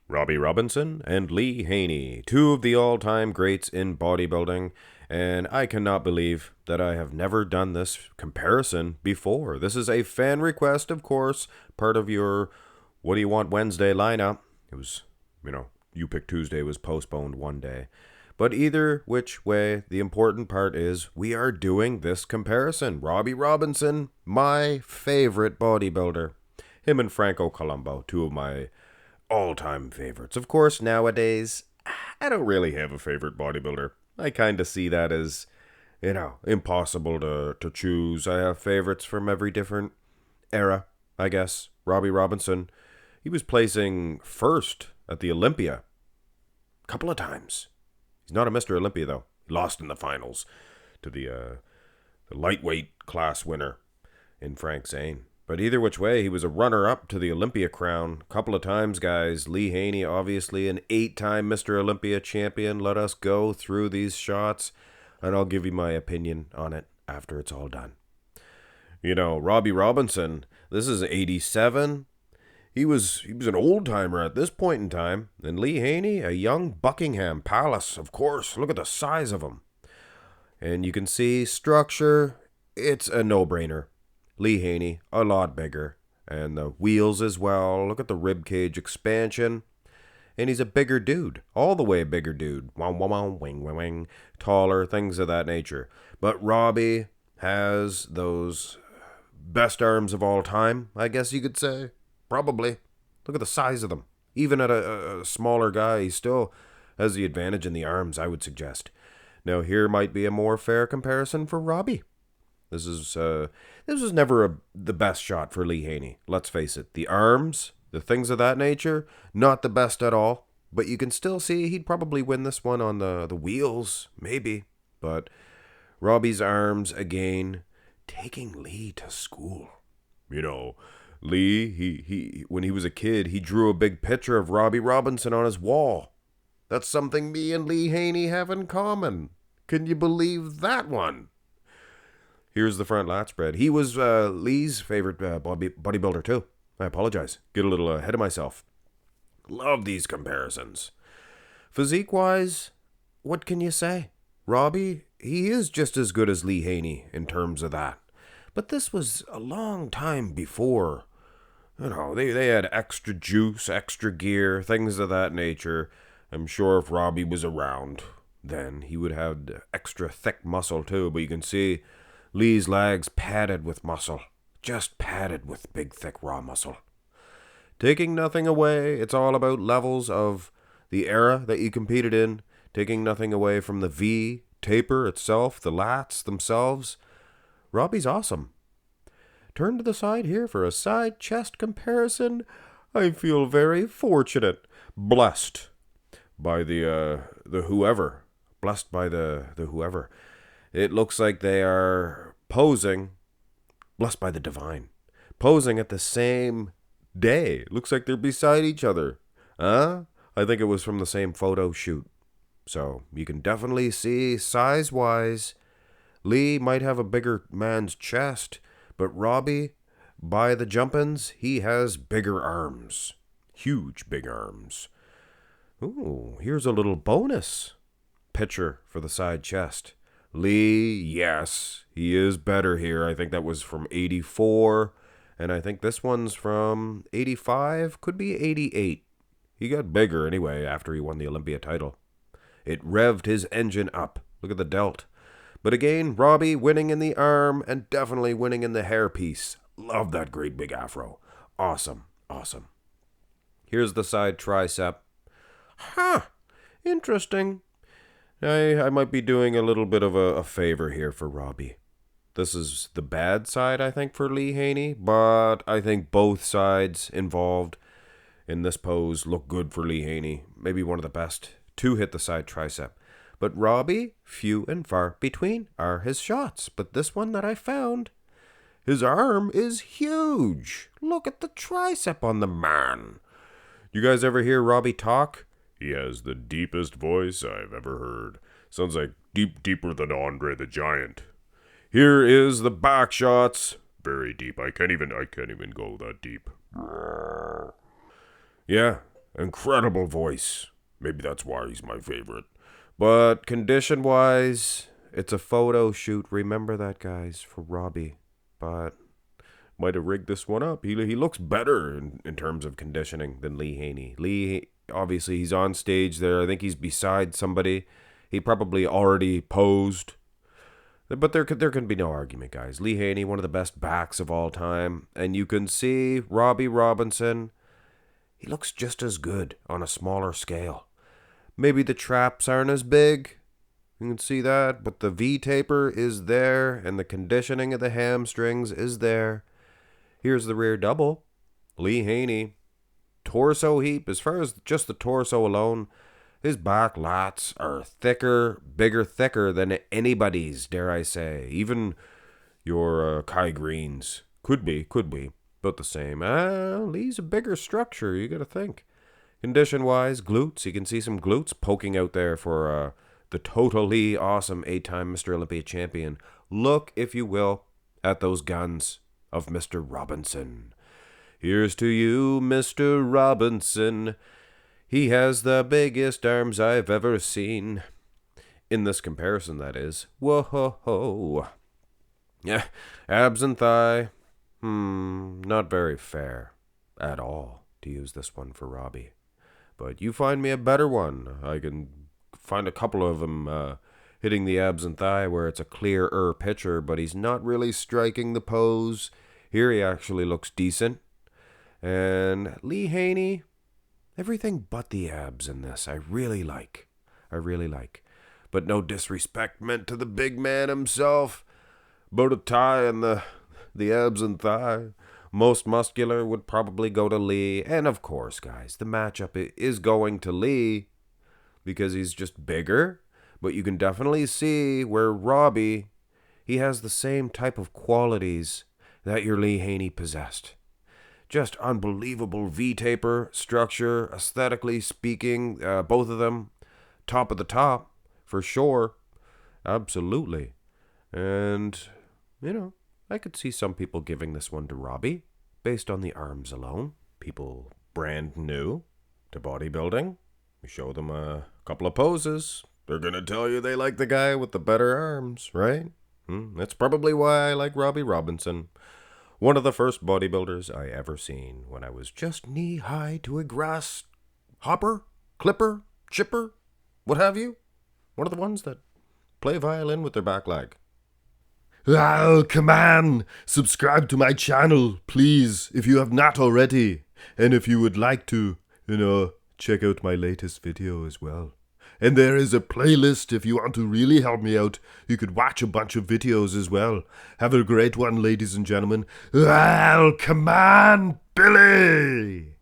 Robby Robinson and Lee Haney, two of the all-time greats in bodybuilding, and I cannot believe that I have never done this comparison before. This is a fan request, of course, part of your What Do You Want Wednesday lineup. It was, You Pick Tuesday was postponed one day. But either which way, the important part is we are doing this comparison. Robby Robinson, my favorite bodybuilder. Him and Franco Columbu, two of my all-time favorites. Of course, nowadays, I don't really have a favorite bodybuilder. I kind of see that as, impossible to choose. I have favorites from every different era, I guess. Robby Robinson, he was placing first at the Olympia a couple of times. He's not a Mr. Olympia, though. He lost in the finals to the lightweight class winner in Frank Zane. But either which way, he was a runner-up to the Olympia crown a couple of times, guys. Lee Haney, obviously an 8-time Mr. Olympia champion. Let us go through these shots, and I'll give you my opinion on it after it's all done. Robby Robinson, this is 87. He was an old-timer at this point in time. And Lee Haney, a young Buckingham Palace, of course. Look at the size of him. And you can see structure, it's a no-brainer. Lee Haney, a lot bigger. And the wheels as well. Look at the rib cage expansion. And he's a bigger dude. All the way bigger dude. Wang, wang, wang, wing, wing, wing. Taller, things of that nature. But Robby has those best arms of all time, I guess you could say. Probably. Look at the size of them. Even at a smaller guy, he still has the advantage in the arms, I would suggest. Now, here might be a more fair comparison for Robby. This was never the best shot for Lee Haney. Let's face it. The arms, the things of that nature, not the best at all. But you can still see he'd probably win this one on the wheels, maybe. But Robby's arms, again, taking Lee to school. Lee, he when he was a kid, he drew a big picture of Robby Robinson on his wall. That's something me and Lee Haney have in common. Can you believe that one? Here's the front lat spread. He was Lee's favorite bodybuilder too. I apologize. Get a little ahead of myself. Love these comparisons. Physique-wise, what can you say? Robby, he is just as good as Lee Haney in terms of that. But this was a long time before. They had extra juice, extra gear, things of that nature. I'm sure if Robby was around, then he would have extra thick muscle too. But you can see Lee's legs padded with muscle. Just padded with big, thick, raw muscle. Taking nothing away, it's all about levels of the era that you competed in. Taking nothing away from the V, taper itself, the lats themselves. Robby's awesome. Turn to the side here for a side chest comparison. I feel very fortunate. Blessed by the whoever. Blessed by the whoever. It looks like they are posing, blessed by the divine, posing at the same day. Looks like they're beside each other. I think it was from the same photo shoot. So you can definitely see size-wise, Lee might have a bigger man's chest, but Robby, by the jump-ins, he has bigger arms. Huge big arms. Ooh, here's a little bonus picture for the side chest. Lee, yes, he is better here. I think that was from 84, and I think this one's from 85, could be 88. He got bigger anyway after he won the Olympia title. It revved his engine up. Look at the delt. But again, Robby winning in the arm and definitely winning in the hairpiece. Love that great big afro. Awesome, awesome. Here's the side tricep. Interesting. I might be doing a little bit of a favor here for Robby. This is the bad side, I think, for Lee Haney, but I think both sides involved in this pose look good for Lee Haney. Maybe one of the best to hit the side tricep. But Robby, few and far between are his shots. But this one that I found, his arm is huge. Look at the tricep on the man. You guys ever hear Robby talk? He has the deepest voice I've ever heard. Sounds like deeper than Andre the Giant. Here is the back shots. Very deep. I can't even go that deep. Yeah, incredible voice. Maybe that's why he's my favorite. But condition-wise, it's a photo shoot. Remember that, guys, for Robby. But might have rigged this one up. He looks better in terms of conditioning than Lee Haney. Lee, obviously, he's on stage there. I think he's beside somebody. He probably already posed. But there can be no argument, guys. Lee Haney, one of the best backs of all time. And you can see Robby Robinson, he looks just as good on a smaller scale. Maybe the traps aren't as big. You can see that. But the V-taper is there. And the conditioning of the hamstrings is there. Here's the rear double. Lee Haney. Torso heap. As far as just the torso alone, his back lats are thicker than anybody's, dare I say. Even your Kai Green's. Could be. About the same. Lee's a bigger structure, you gotta think. Condition-wise, glutes. You can see some glutes poking out there for the totally awesome 8-time Mr. Olympia champion. Look, if you will, at those guns of Mr. Robinson. Here's to you, Mr. Robinson. He has the biggest arms I've ever seen. In this comparison, that is. Whoa-ho-ho. Yeah, abs and thigh. Not very fair at all to use this one for Robby. But you find me a better one. I can find a couple of them hitting the abs and thigh where it's a clearer picture, but he's not really striking the pose. Here he actually looks decent. And Lee Haney, everything but the abs in this, I really like. But no disrespect meant to the big man himself. Bow tie and the abs and thigh. Most muscular would probably go to Lee. And of course, guys, the matchup is going to Lee because he's just bigger. But you can definitely see where Robby, he has the same type of qualities that your Lee Haney possessed. Just unbelievable V-taper structure, aesthetically speaking, both of them top of the top, for sure. Absolutely. And, I could see some people giving this one to Robby, based on the arms alone. People brand new to bodybuilding. You show them a couple of poses. They're going to tell you they like the guy with the better arms, right? That's probably why I like Robby Robinson. One of the first bodybuilders I ever seen when I was just knee-high to a grass hopper, clipper, chipper, what have you. One of the ones that play violin with their back leg. Oh, come on! Subscribe to my channel, please, if you have not already. And if you would like to, check out my latest video as well. And there is a playlist if you want to really help me out. You could watch a bunch of videos as well. Have a great one, ladies and gentlemen. Oh, come on, Billy!